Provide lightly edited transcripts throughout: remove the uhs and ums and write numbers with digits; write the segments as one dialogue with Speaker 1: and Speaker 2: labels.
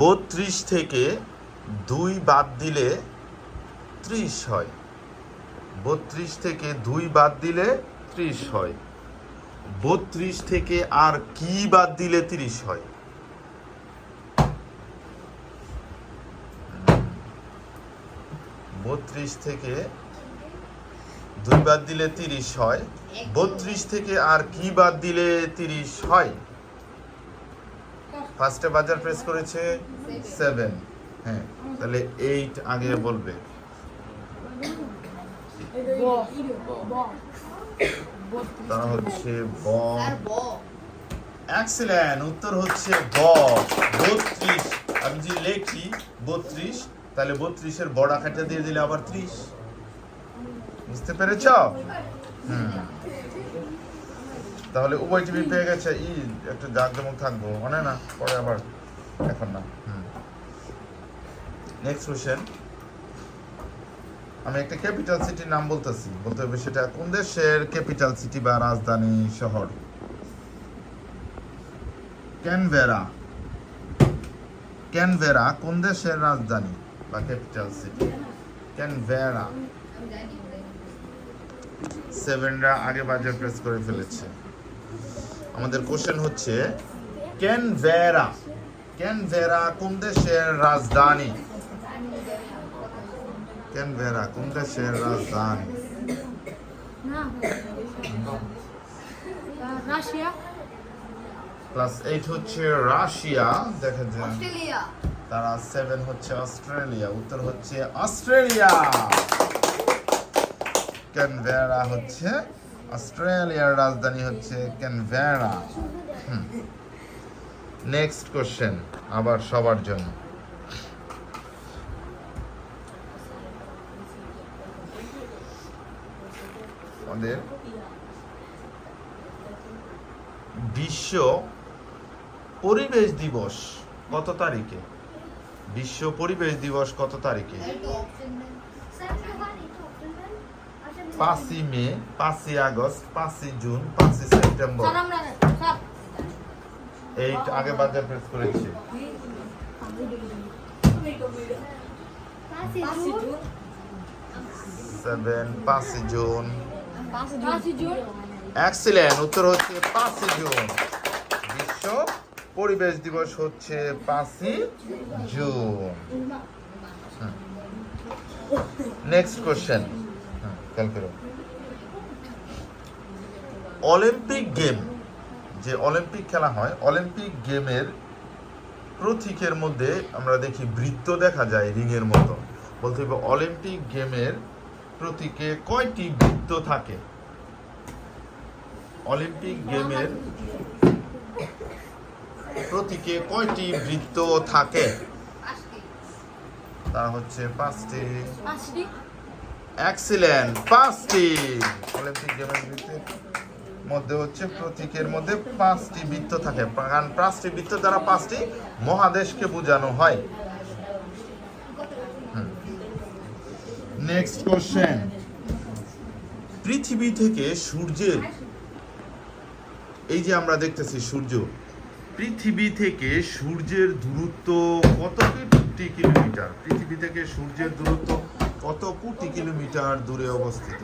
Speaker 1: 32 থেকে 2 বাদ দিলে 30 হয়। 32 থেকে 2 বাদ দিলে 30 হয়। 32 থেকে আর কি বাদ দিলে 30 হয়? 32 থেকে 2 বাদ দিলে 30 হয়। 32 থেকে আর কি বাদ দিলে 30 হয়? ফার্স্টে বাজার প্রেস করেছে 7। হ্যাঁ, তাহলে 8 আগে বলবে। তারা হচ্ছে ব। এক্সিলেন্ট, উত্তর হচ্ছে ব। 32 আমি যদি লিখি 32, তাহলে 32 এর বড় আকারটা দিয়ে দিলে আবার 30। বুঝতে পেরেছ? তাহলে উভয় টিভি পেয়ে গেছে। একটু জাঁকজমক থাকবো মানে না, পরে আবার, এখন না। Next question. আমি একটা ক্যাপিটাল সিটির নাম বলতে হবে, সেটা কোন দেশের ক্যাপিটাল সিটি বা রাজধানী শহর? ক্যানবেরা কোন দেশের রাজধানী বা ক্যাপিটাল সিটি? ক্যানবেরা। 7রা আগে বাজার প্রেস করে ফেলেছে। আমাদের কোশ্চেন হচ্ছে ক্যানবেরা কোন দেশের রাজধানী? ক্যানবেরা কোন দেশের রাজধানী?
Speaker 2: রাশিয়া।
Speaker 1: প্লাস 8 হচ্ছে রাশিয়া। দেখা যায়
Speaker 2: অস্ট্রেলিয়া।
Speaker 1: তারা 7 হচ্ছে অস্ট্রেলিয়া। উত্তর হচ্ছে অস্ট্রেলিয়া। ক্যানবেরা হচ্ছে অস্ট্রেলিয়ার রাজধানী, হচ্ছে ক্যানবেরা। নেক্সট কোশ্চেন, আবার সবার জন্য। আমাদের বিশ্ব পরিবেশ দিবস কত তারিখে? বিশ্ব পরিবেশ দিবস কত তারিখে? 5ই মে, 5ই আগস্ট, 5ই জুন, 5ই সেপ্টেম্বর। 8 আগে বাজার প্রেস করেছে। 7 5ই জুন। এক্সিলেন্ট, উত্তর হচ্ছে 5ই জুন। বিশ্ব পরিবেশ দিবস হচ্ছে 5ই June. Next question. Olympic game, যে অলিম্পিক খেলা হয়, অলিম্পিক গেমের প্রতীকের মধ্যে আমরা দেখি বৃত্ত দেখা যায় রিংয়ের মতো। বলতে হবে অলিম্পিক গেমের প্রতীকে কয়টি বৃত্ত থাকে? অলিম্পিক গেমের প্রতীকে কয়টি বৃত্ত থাকে? তা হচ্ছে 5টি। এক্সিলেন্ট, 5টি। অলিম্পিক গেমের বৃত্তের মধ্যে হচ্ছে প্রতীকের মধ্যে 5টি বৃত্ত থাকে, কারণ 5টি বৃত্ত দ্বারা 5টি মহাদেশকে বোঝানো হয়। Next question. পৃথিবী থেকে সূর্যের, এই যে আমরা দেখতেছি সূর্য, পৃথিবী থেকে সূর্যের দূরত্ব কত কোটি কিলোমিটার? পৃথিবী থেকে সূর্যের দূরত্ব কত কোটি কিলোমিটার দূরে অবস্থিত?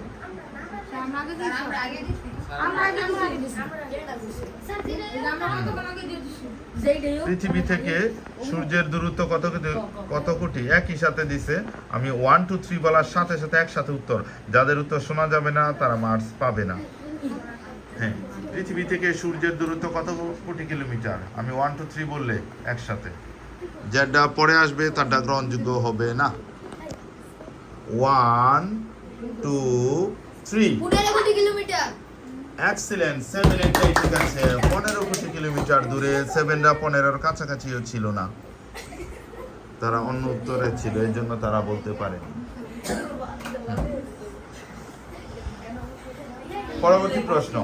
Speaker 1: পৃথিবী থেকে সূর্যের দূরত্ব কত কোটি? একই সাথে দিছে। আমি 1 2 3 বলার সাথে সাথে একসাথে উত্তর, যাদের উত্তর শোনা যাবে না তারা মার্কস পাবে না। হ্যাঁ, পৃথিবী থেকে সূর্যের দূরত্ব কত কোটি কিলোমিটার? আমি 1 2 3 বললে একসাথে, যেটা পরে আসবে তারটা গ্রহণযোগ্য হবে না। 1 2 3।
Speaker 2: 15 কোটি কিলোমিটার।
Speaker 1: এক্সিলেন্ট, 7 এটাই ঠিক আছে। 15 কোটি কিলোমিটার দূরে। 7রা 15-এর কাছাকাছিও ছিল না, তারা অন্য উত্তরে ছিল, এই জন্য তারা বলতে পারেনি। পরবর্তী প্রশ্ন।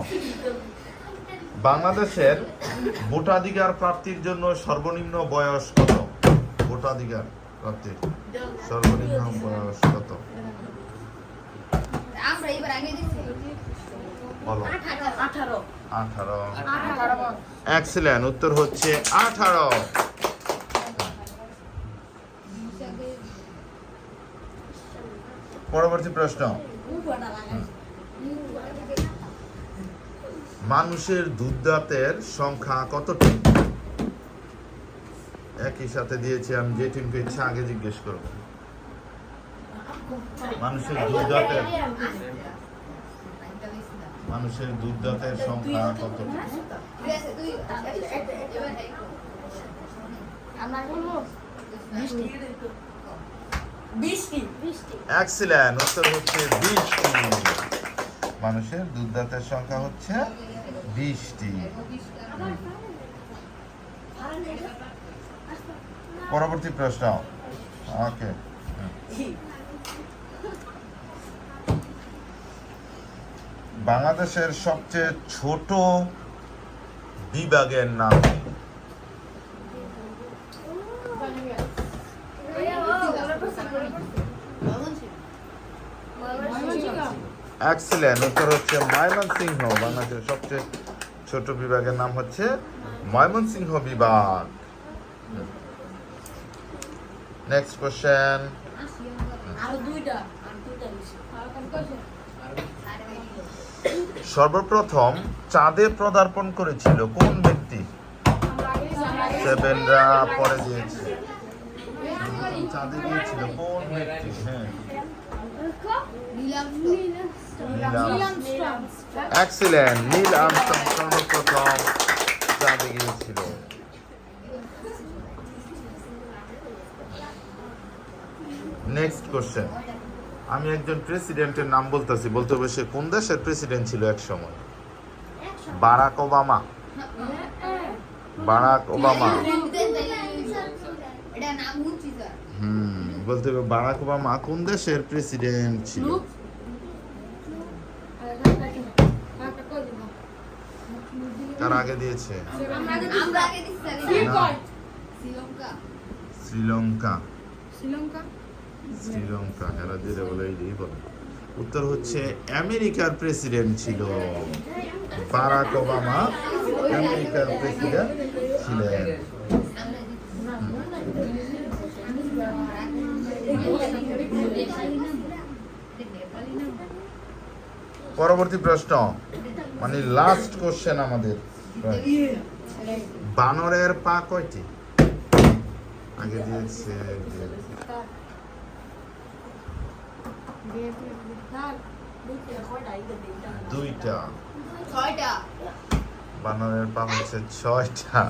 Speaker 1: বাংলাদেশের ভোটাধিকার প্রাপ্তির জন্য সর্বনিম্ন বয়স কত? ভোটাধিকার প্রাপ্তির সর্বনিম্ন বয়স কত?
Speaker 2: আমরা এবার আগে দিছি।
Speaker 1: বলো।
Speaker 2: 18।
Speaker 1: 18। এক্সিলেন্ট, উত্তর হচ্ছে 18। পরবর্তী প্রশ্ন, মানুষের দুধদাঁতের সংখ্যা কতটি? একই সাথে দিয়েছি, আমি যে টিমকে ইচ্ছা আগে জিজ্ঞেস করব। মানুষের দুধদাঁতের সংখ্যা কতটি? এক্সিলেন্ট, উত্তর হচ্ছে 20টি। মানুষের দুধদাঁতের সংখ্যা হচ্ছে 20টি। পরবর্তী প্রশ্ন, ওকে। বাংলাদেশের সবচেয়ে ছোট বিভাগের নাম কি? এক্সিলেন্ট, উত্তর হচ্ছে ময়মনসিংহ। বাংলাদেশের সবচেয়ে ছোট বিভাগের নাম হচ্ছে ময়মনসিংহ বিভাগ। নেক্সট কোশ্চেন, সর্বপ্রথম চাঁদে পদার্পণ করেছিল কোন ব্যক্তি? সেভেনরা পরে দিয়েছে। চাঁদে গিয়েছিল কোন ব্যক্তি? হ্যাঁ, এক্সিলেন্ট, নীল আর্মস্ট্রং সর্বপ্রথম চাঁদে গিয়েছিল। নেক্সট কোশ্চেন, আমি একজন প্রেসিডেন্টের নাম বলতেছি, বলতে হবে সে কোন দেশের প্রেসিডেন্ট ছিল এক সময়। Barack Obama. Barack Obama. বলতে হবে বারাক ওবামা কোন দেশের প্রেসিডেন্ট ছিল? কার আগে দিয়েছে? শ্রীলঙ্কা। শ্রীলঙ্কা এরা দিলে বলে এই বলে। উত্তর হচ্ছে আমেরিকার প্রেসিডেন্ট ছিল বারাক ওবামা। আমেরিকার প্রেসিডেন্ট ছিলেন। পরবর্তী প্রশ্ন, মানে লাস্ট কোশ্চেন আমাদের। বানরের পা কয়টি? আগে দিয়েছে দুইটা। বানরের পা হচ্ছে 6টা।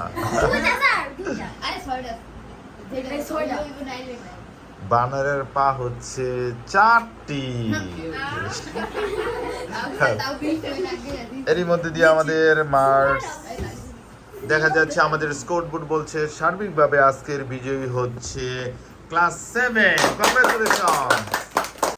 Speaker 1: বানরের পা হচ্ছে 4টি। এরই মধ্যে দিয়ে আমাদের মার্কস দেখা যাচ্ছে। আমাদের স্কোর বোর্ড বলছে সার্বিকভাবে আজকের বিজয়ী হচ্ছে ক্লাস 7। কংগ্রেচুলেশন।